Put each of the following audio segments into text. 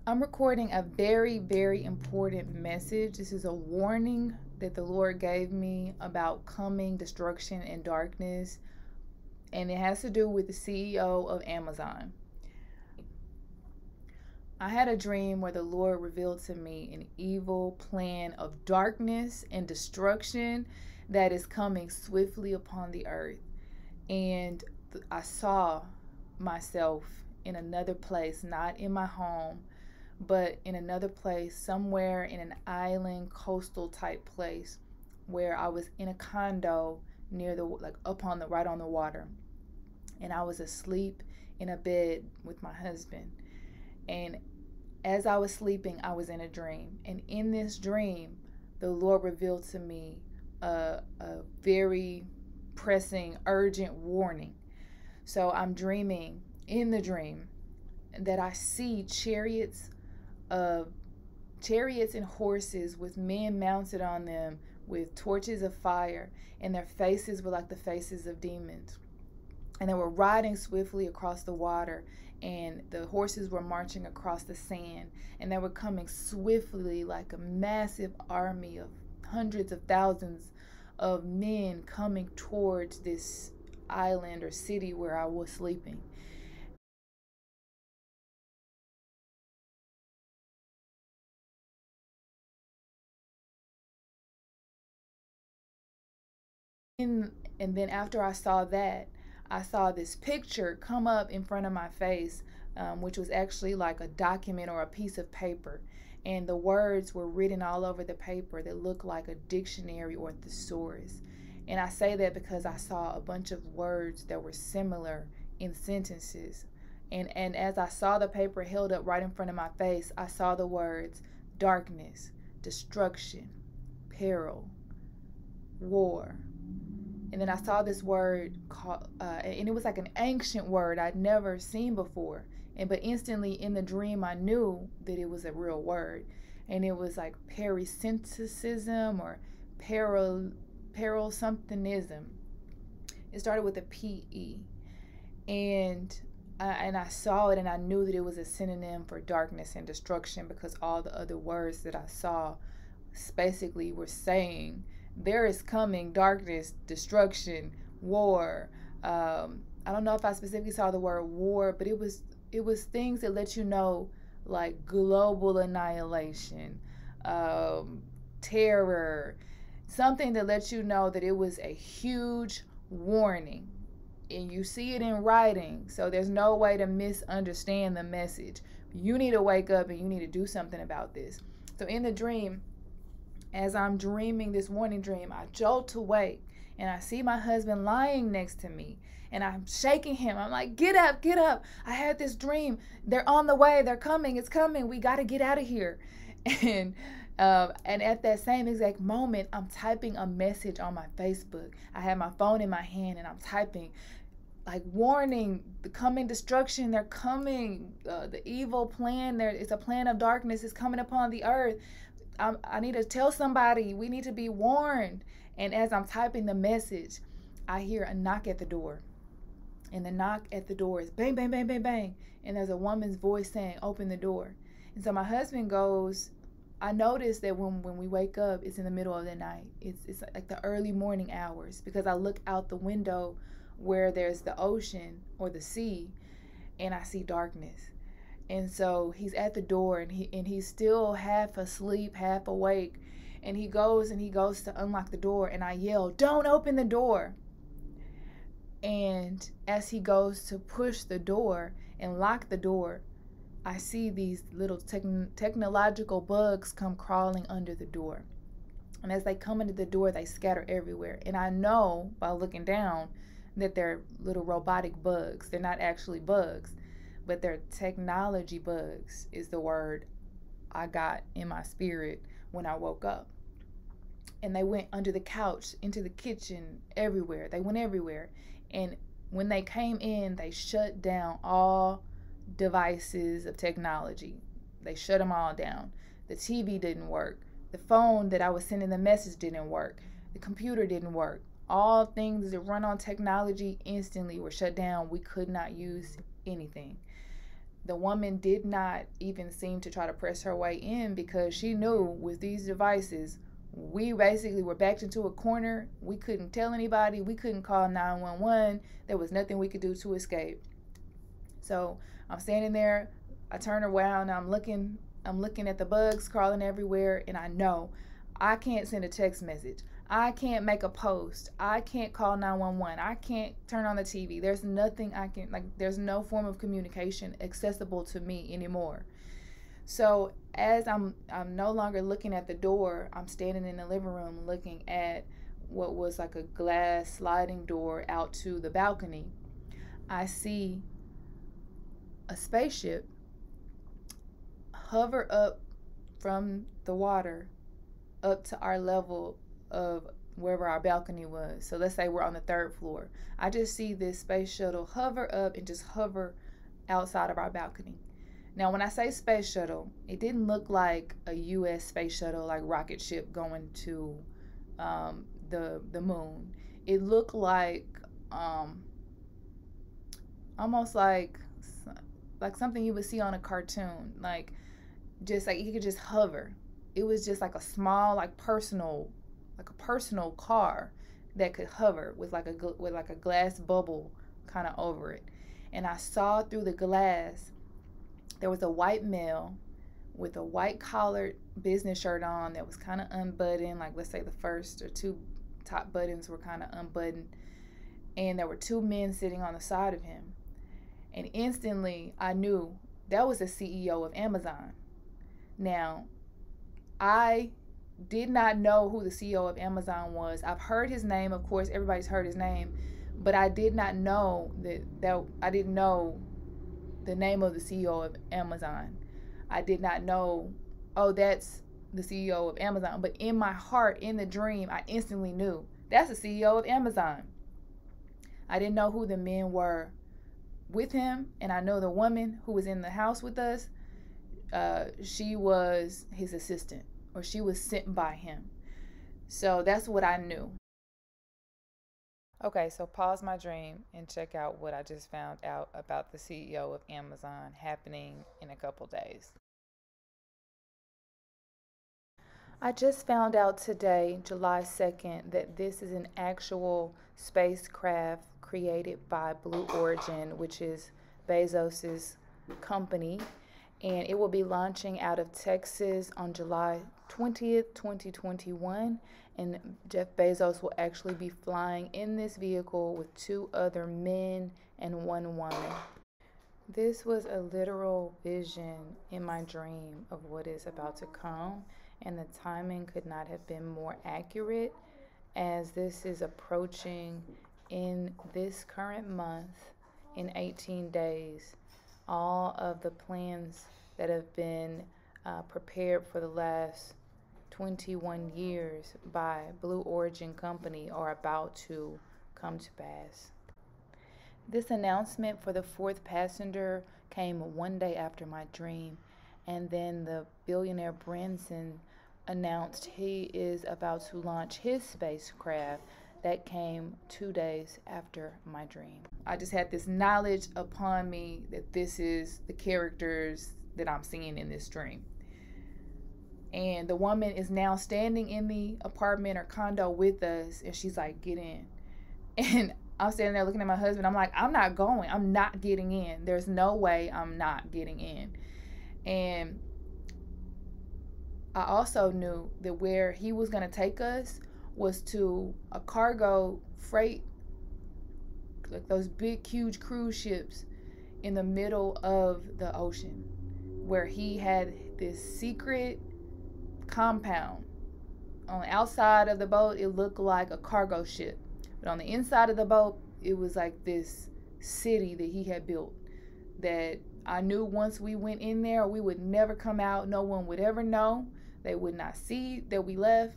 I'm recording a very, very important message. This is a warning that the Lord gave me about coming destruction and darkness, and it has to do with the CEO of Amazon. I had a dream where the Lord revealed to me an evil plan of darkness and destruction that is coming swiftly upon the earth. And I saw myself in another place, not in my home, but in another place, somewhere in an island, coastal type place, where I was in a condo near the, like, up on the, right on the water. And I was asleep in a bed with my husband. And as I was sleeping, I was in a dream. And in this dream, the Lord revealed to me a very pressing, urgent warning. So I'm dreaming in the dream that I see chariots and horses with men mounted on them with torches of fire, and their faces were like the faces of demons. And they were riding swiftly across the water, and the horses were marching across the sand, and they were coming swiftly like a massive army of hundreds of thousands of men coming towards this island or city where I was sleeping. And then after I saw that, I saw this picture come up in front of my face, which was actually like a document or a piece of paper. And the words were written all over the paper that looked like a dictionary or thesaurus. And I say that because I saw a bunch of words that were similar in sentences. And as I saw the paper held up right in front of my face, I saw the words darkness, destruction, peril, war. And then I saw this word called, and it was like an ancient word I'd never seen before. But instantly in the dream, I knew that it was a real word, and it was like perisyntesism or peril somethingism. It started with a P-E, and I saw it, and I knew that it was a synonym for darkness and destruction, because all the other words that I saw basically were saying there is coming darkness, destruction, war. I don't know if I specifically saw the word war, but it was things that let you know, like global annihilation, terror, something that lets you know that it was a huge warning. And you see it in writing, so there's no way to misunderstand the message. You need to wake up and you need to do something about this. So in the dream, as I'm dreaming this morning dream, I jolt awake and I see my husband lying next to me, and I'm shaking him. I'm like, get up, get up. I had this dream. They're on the way. They're coming. It's coming. We got to get out of here. And and at that same exact moment, I'm typing a message on my Facebook. I have my phone in my hand and I'm typing, like, warning, the coming destruction. They're coming. The evil plan. It's a plan of darkness is coming upon the earth. I need to tell somebody. We need to be warned. And as I'm typing the message, I hear a knock at the door. And the knock at the door is bang, bang, bang, bang, bang. And there's a woman's voice saying, open the door. And so my husband goes, I notice that when we wake up, it's in the middle of the night. It's like the early morning hours, because I look out the window where there's the ocean or the sea, and I see darkness. And so he's at the door, and he's still half asleep, half awake. And he goes to unlock the door, and I yell, don't open the door. And as he goes to push the door and lock the door, I see these little technological bugs come crawling under the door. And as they come into the door, they scatter everywhere. And I know by looking down that they're little robotic bugs. They're not actually bugs, but they're technology bugs is the word I got in my spirit when I woke up. And they went under the couch, into the kitchen, everywhere. They went everywhere. And when they came in, they shut down all devices of technology. They shut them all down. The TV didn't work. The phone that I was sending the message didn't work. The computer didn't work. All things that run on technology instantly were shut down. We could not use anything. The woman did not even seem to try to press her way in because she knew with these devices, we basically were backed into a corner. We couldn't tell anybody. We couldn't call 911. There was nothing we could do to escape. So I'm standing there. I turn around. I'm looking at the bugs crawling everywhere, and I know I can't send a text message. I can't make a post. I can't call 911. I can't turn on the TV. There's nothing I can, like, there's no form of communication accessible to me anymore. So as I'm no longer looking at the door, I'm standing in the living room looking at what was like a glass sliding door out to the balcony. I see a spaceship hover up from the water up to our level of wherever our balcony was. So let's say we're on the 3rd floor. I just see this space shuttle hover up and just hover outside of our balcony. Now, when I say space shuttle, it didn't look like a U.S. space shuttle, like rocket ship going to the moon. It looked like almost like something you would see on a cartoon, like just like you could just hover. It was just like a small, like a personal car that could hover with like a glass bubble kind of over it. And I saw through the glass there was a white male with a white collared business shirt on that was kind of unbuttoned, like let's say the first or 2 top buttons were kind of unbuttoned, and there were 2 men sitting on the side of him. And instantly I knew that was the CEO of Amazon. Now, I did not know who the CEO of Amazon was. I've heard his name, of course, everybody's heard his name, but I did not know that I didn't know the name of the CEO of Amazon. I did not know, oh, that's the CEO of Amazon. But in my heart, in the dream, I instantly knew that's the CEO of Amazon. I didn't know who the men were with him, and I know the woman who was in the house with us, she was his assistant, or she was sent by him. So that's what I knew. Okay, so pause my dream and check out what I just found out about the CEO of Amazon happening in a couple days. I just found out today, July 2nd, that this is an actual spacecraft created by Blue Origin, which is Bezos's company, and it will be launching out of Texas on July 20th, 2021, and Jeff Bezos will actually be flying in this vehicle with 2 other men and 1 woman. This was a literal vision in my dream of what is about to come, and the timing could not have been more accurate, as this is approaching in this current month, in 18 days. All of the plans that have been prepared for the last 21 years by Blue Origin Company are about to come to pass. This announcement for the 4th passenger came 1 day after my dream, and then the billionaire Branson announced he is about to launch his spacecraft. That came 2 days after my dream. I just had this knowledge upon me that this is the characters that I'm seeing in this dream. And the woman is now standing in the apartment or condo with us, and she's like, get in. And I'm standing there looking at my husband. I'm like, I'm not going. I'm not getting in. There's no way I'm not getting in. And I also knew that where he was going to take us was to a cargo freight, like those big, huge cruise ships in the middle of the ocean, where he had this secret compound. On the outside of the boat, it looked like a cargo ship. But on the inside of the boat, it was like this city that he had built that I knew once we went in there, we would never come out. No one would ever know. They would not see that we left.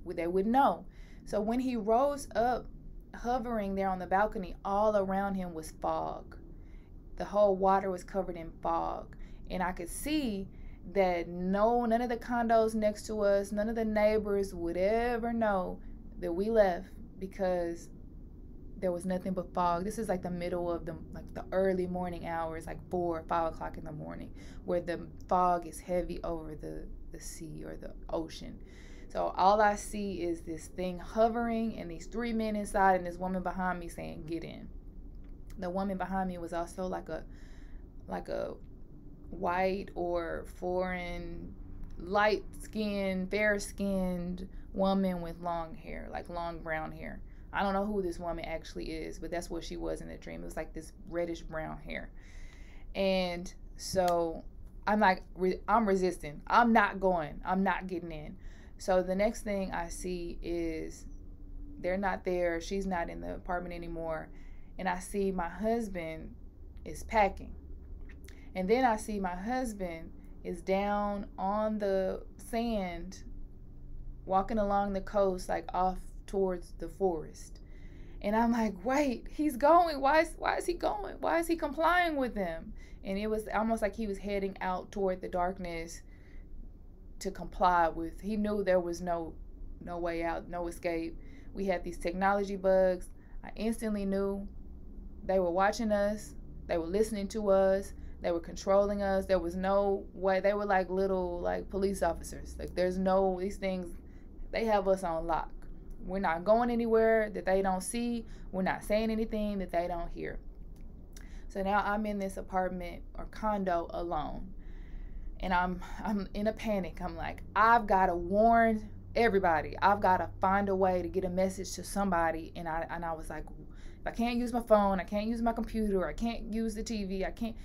They would know. So when he rose up, hovering there on the balcony, all around him was fog. The whole water was covered in fog. And I could see that none of the condos next to us, none of the neighbors would ever know that we left, because there was nothing but fog. This is like the middle of the early morning hours, like 4 or 5 o'clock in the morning, where the fog is heavy over the sea or the ocean. So all I see is this thing hovering and these 3 men inside and this woman behind me saying, "Get in." The woman behind me was also like a white or foreign, light-skinned, fair-skinned woman with long hair, like long brown hair. I don't know who this woman actually is, but that's what she was in the dream. It was like this reddish brown hair. And so I'm like, I'm resisting. I'm not going. I'm not getting in. So the next thing I see is they're not there. She's not in the apartment anymore. And I see my husband is packing. And then I see my husband is down on the sand, walking along the coast, like off towards the forest. And I'm like, wait, he's going. Why is he going? Why is he complying with them? And it was almost like he was heading out toward the darkness to comply with. He knew there was no way out, no escape. We had these technology bugs. I instantly knew they were watching us. They were listening to us. They were controlling us. There was no way. They were like little police officers. Like these things, they have us on lock. We're not going anywhere that they don't see. We're not saying anything that they don't hear. So now I'm in this apartment or condo alone. And I'm in a panic. I'm like, I've got to warn everybody. I've got to find a way to get a message to somebody. And I was like, if I can't use my phone, I can't use my computer, I can't use the TV, I can't,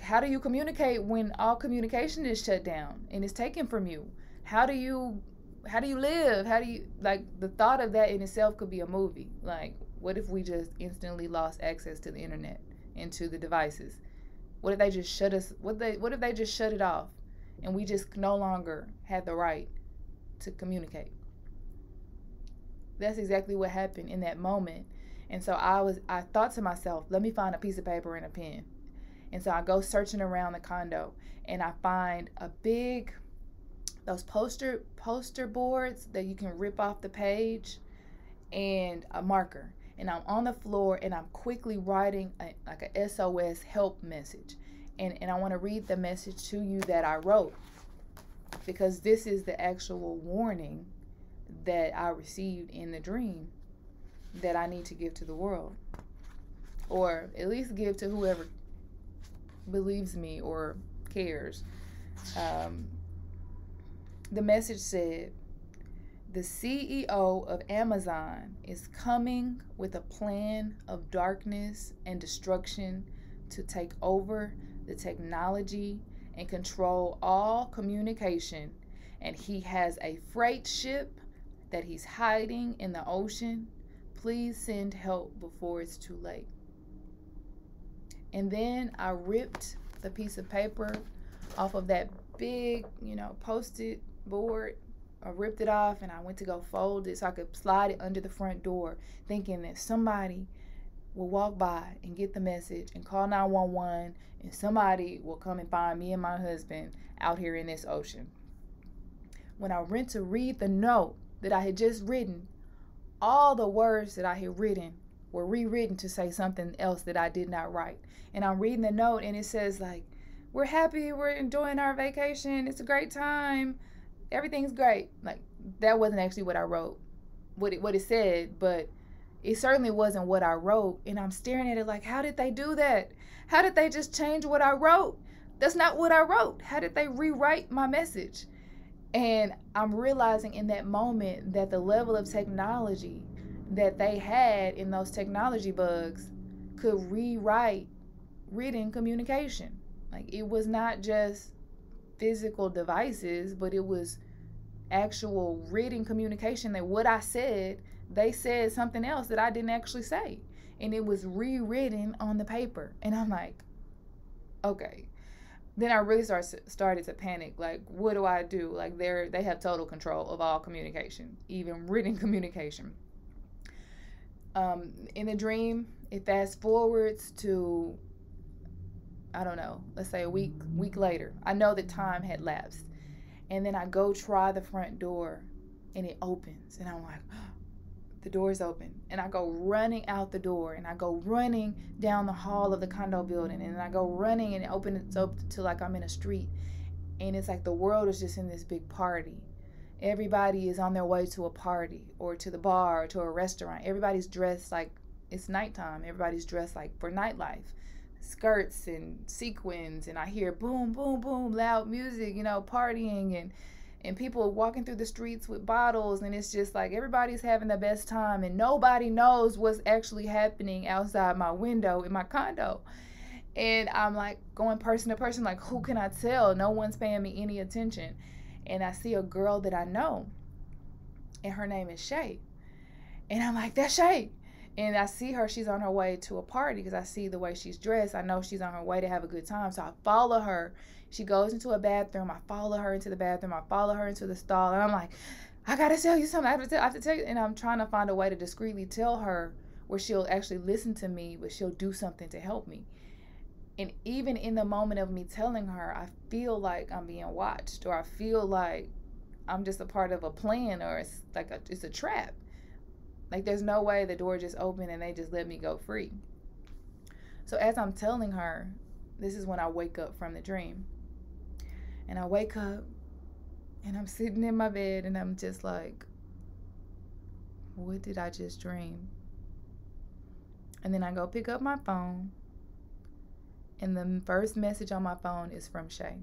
how do you communicate when all communication is shut down and is taken from you? How do you live? How do you, the thought of that in itself could be a movie. What if we just instantly lost access to the internet and to the devices? What if they just shut us, what if they just shut it off and we just no longer had the right to communicate? That's exactly what happened in that moment. And so I thought to myself, let me find a piece of paper and a pen. And so I go searching around the condo and I find those poster boards that you can rip off the page and a marker. And I'm on the floor and I'm quickly writing a SOS help message. And I want to read the message to you that I wrote, because this is the actual warning that I received in the dream that I need to give to the world, or at least give to whoever believes me or cares. The message said, "The CEO of Amazon is coming with a plan of darkness and destruction to take over the technology and control all communication, and he has a freight ship that he's hiding in the ocean. Please send help before it's too late." And then I ripped the piece of paper off of that big, post-it board. I ripped it off and I went to go fold it so I could slide it under the front door, thinking that somebody will walk by and get the message and call 911, and somebody will come and find me and my husband out here in this ocean. When I went to read the note that I had just written, all the words that I had written were rewritten to say something else that I did not write. And I'm reading the note and it says we're happy, we're enjoying our vacation, it's a great time, everything's great. That wasn't actually what I wrote, what it said, but it certainly wasn't what I wrote. And I'm staring at it how did they do that? How did they just change what I wrote? That's not what I wrote. How did they rewrite my message? And I'm realizing in that moment that the level of technology that they had in those technology bugs could rewrite written communication. It was not just physical devices, but it was actual written communication that what I said, they said something else that I didn't actually say. And it was rewritten on the paper. And I'm like, okay. Then I really started to panic. What do I do? They have total control of all communication, even written communication. In the dream, it fast forwards to, I don't know, let's say a week later. I know that time had lapsed. And then I go try the front door and it opens. And I'm like, oh, the door's open, and I go running out the door, and I go running down the hall of the condo building, and I go running, and it opens up to like I'm in a street, and it's like the world is just in this big party. Everybody is on their way to a party or to the bar or to a restaurant. Everybody's dressed like it's nighttime. Everybody's dressed like for nightlife, skirts and sequins, and I hear boom, boom, boom, loud music, partying, and people walking through the streets with bottles, and it's just like everybody's having the best time, and nobody knows what's actually happening outside my window in my condo. And I'm like going person to person, like, who can I tell? No one's paying me any attention. And I see a girl that I know, and her name is Shay. And I'm like, that's Shay. And I see her, she's on her way to a party because I see the way she's dressed. I know she's on her way to have a good time. So I follow her. She goes into a bathroom. I follow her into the bathroom. I follow her into the stall. And I'm like, I got to tell you something. I have to tell you. And I'm trying to find a way to discreetly tell her where she'll actually listen to me, but she'll do something to help me. And even in the moment of me telling her, I feel like I'm being watched, or I feel like I'm just a part of a plan, or it's like it's a trap. Like there's no way the door just opened and they just let me go free. So as I'm telling her, this is when I wake up from the dream. And I wake up and I'm sitting in my bed and I'm just like, what did I just dream? And then I go pick up my phone. And the first message on my phone is from Shay.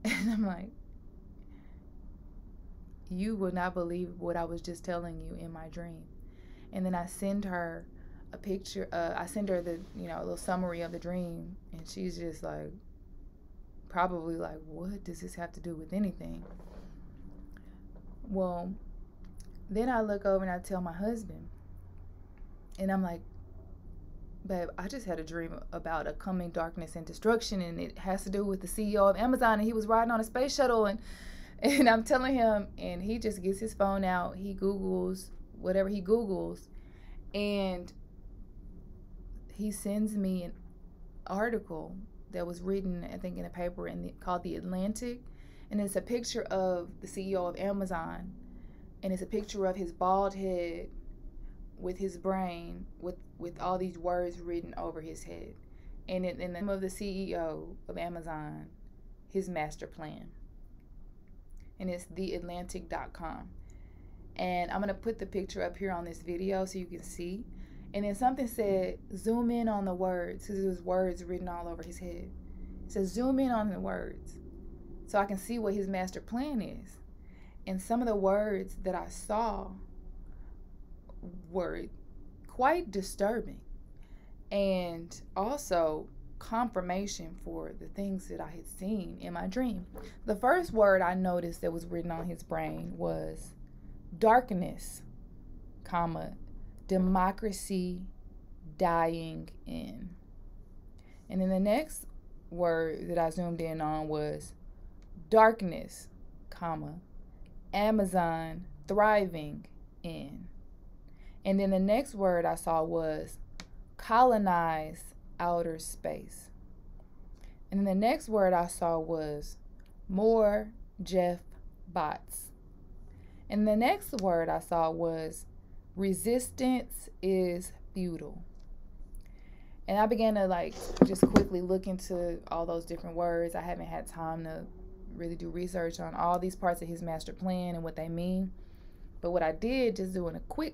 And I'm like, you would not believe what I was just telling you in my dream. And then I send her a picture. I send her the, a little summary of the dream. And she's just like, probably like, what does this have to do with anything? Well, then I look over and I tell my husband. And I'm like, babe, I just had a dream about a coming darkness and destruction, and it has to do with the CEO of Amazon, and he was riding on a space shuttle, and I'm telling him, and he just gets his phone out, he Googles whatever he Googles, and he sends me an article that was written, I think, in a paper called The Atlantic, and it's a picture of the CEO of Amazon, and it's a picture of his bald head with his brain, with all these words written over his head. And in the name of the CEO of Amazon, his master plan. And it's theatlantic.com. And I'm going to put the picture up here on this video so you can see. And then something said, zoom in on the words, because there was words written all over his head. It says, zoom in on the words so I can see what his master plan is. And some of the words that I saw were quite disturbing, and also confirmation for the things that I had seen in my dream. The first word I noticed that was written on his brain was darkness, democracy dying in. And then the next word that I zoomed in on was darkness, Amazon thriving in. And then the next word I saw was colonize outer space. And then the next word I saw was more Jeff bots. And the next word I saw was resistance is futile. And I began to just quickly look into all those different words. I haven't had time to really do research on all these parts of his master plan and what they mean. But what I did, just doing a quick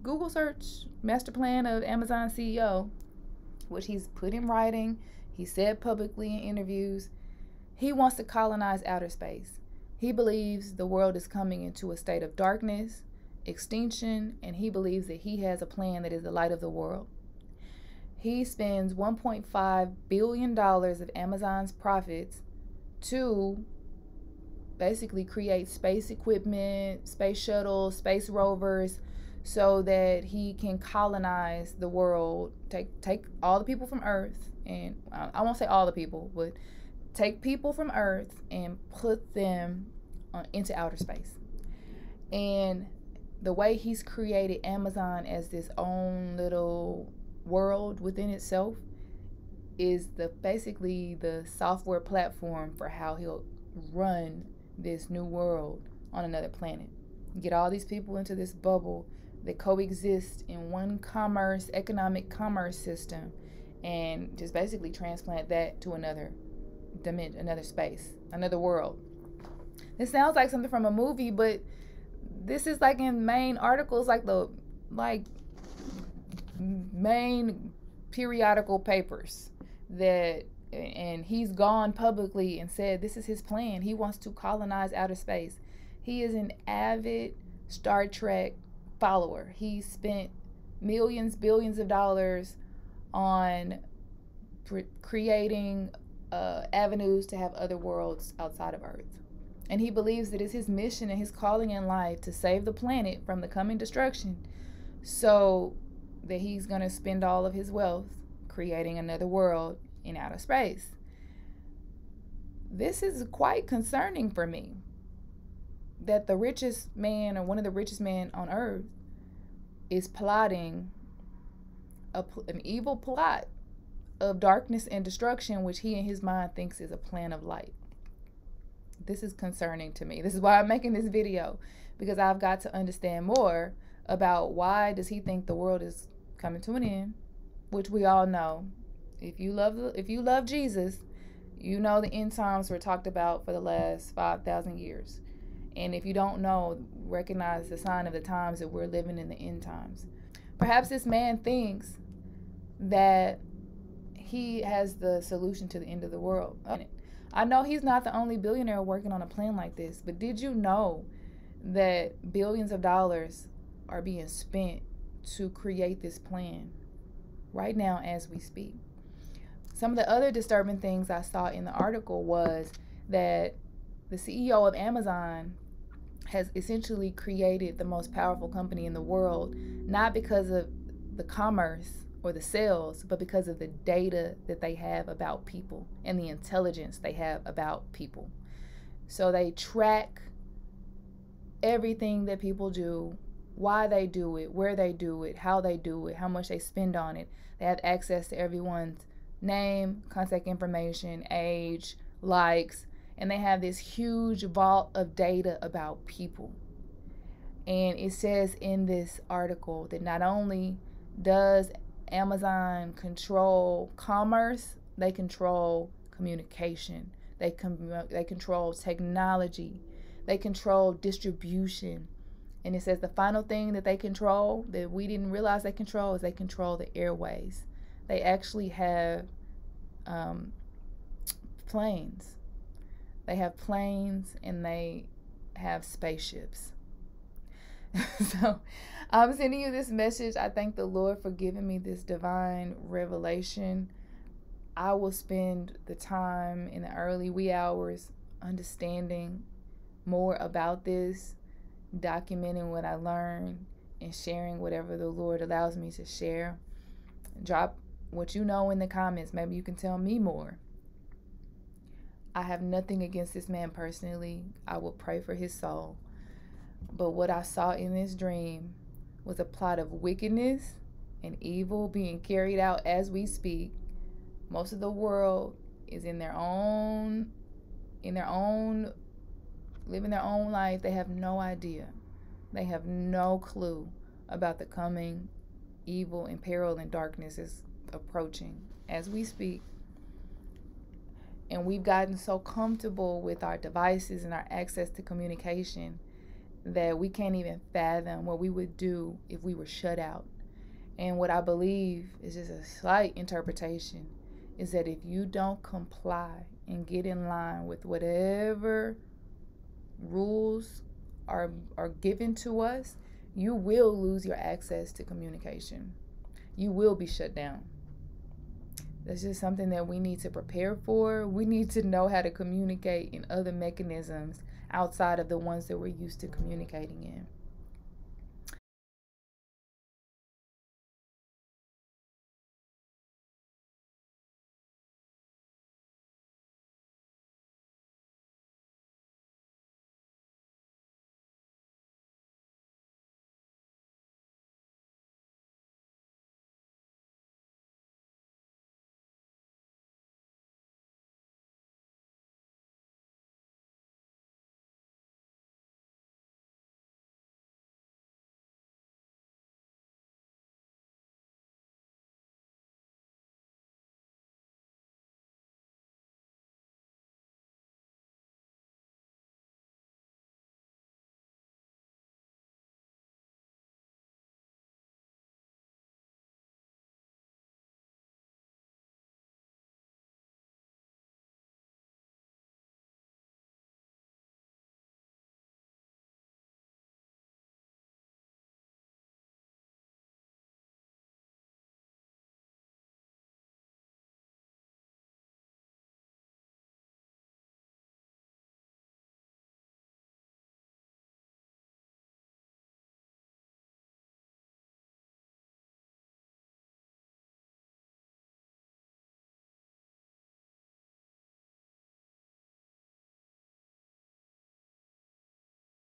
Google search, master plan of Amazon CEO, which he's put in writing, he said publicly in interviews, he wants to colonize outer space. He believes the world is coming into a state of darkness, extinction, and he believes that he has a plan that is the light of the world. He spends $1.5 billion of Amazon's profits to basically create space equipment, space shuttles, space rovers, so that he can colonize the world, take all the people from Earth, and I won't say all the people, but take people from Earth and put them into outer space. And the way he's created Amazon as this own little world within itself is basically the software platform for how he'll run this new world on another planet. get all these people into this bubble that coexist in one economic commerce system, and just basically transplant that to another dimension, another space, another world. This sounds like something from a movie, but this is like in main articles, like the main periodical papers that, and he's gone publicly and said this is his plan. He wants to colonize outer space. He is an avid Star Trek follower. He spent millions, billions of dollars on creating avenues to have other worlds outside of Earth. And he believes that it's his mission and his calling in life to save the planet from the coming destruction, so that he's going to spend all of his wealth creating another world in outer space. This is quite concerning for me, that the richest man, or one of the richest men on earth, is plotting an evil plot of darkness and destruction, which he in his mind thinks is a plan of light. This is concerning to me. This is why I'm making this video, because I've got to understand more about why does he think the world is coming to an end, which we all know. If you love Jesus, you know the end times were talked about for the last 5,000 years. And if you don't know, recognize the sign of the times that we're living in the end times. Perhaps this man thinks that he has the solution to the end of the world. I know he's not the only billionaire working on a plan like this, but did you know that billions of dollars are being spent to create this plan right now as we speak? Some of the other disturbing things I saw in the article was that the CEO of Amazon has essentially created the most powerful company in the world, not because of the commerce or the sales, but because of the data that they have about people and the intelligence they have about people. So they track everything that people do, why they do it, where they do it, how they do it, how much they spend on it. They have access to everyone's name, contact information, age, likes, and they have this huge vault of data about people. And it says in this article that not only does Amazon control commerce, they control communication, they control technology, they control distribution. And it says the final thing that they control, that we didn't realize they control, is they control the airways. They actually have planes. They have planes and they have spaceships. So I'm sending you this message. I thank the Lord for giving me this divine revelation. I will spend the time in the early wee hours understanding more about this, documenting what I learned, and sharing whatever the Lord allows me to share. Drop what you know in the comments. Maybe you can tell me more. I have nothing against this man personally. I will pray for his soul. But what I saw in this dream was a plot of wickedness and evil being carried out as we speak. Most of the world is living their own life. They have no idea. They have no clue about the coming evil and peril and darkness is approaching as we speak. And we've gotten so comfortable with our devices and our access to communication that we can't even fathom what we would do if we were shut out. And what I believe is just a slight interpretation is that if you don't comply and get in line with whatever rules are given to us, you will lose your access to communication. You will be shut down. That's just something that we need to prepare for. We need to know how to communicate in other mechanisms outside of the ones that we're used to communicating in.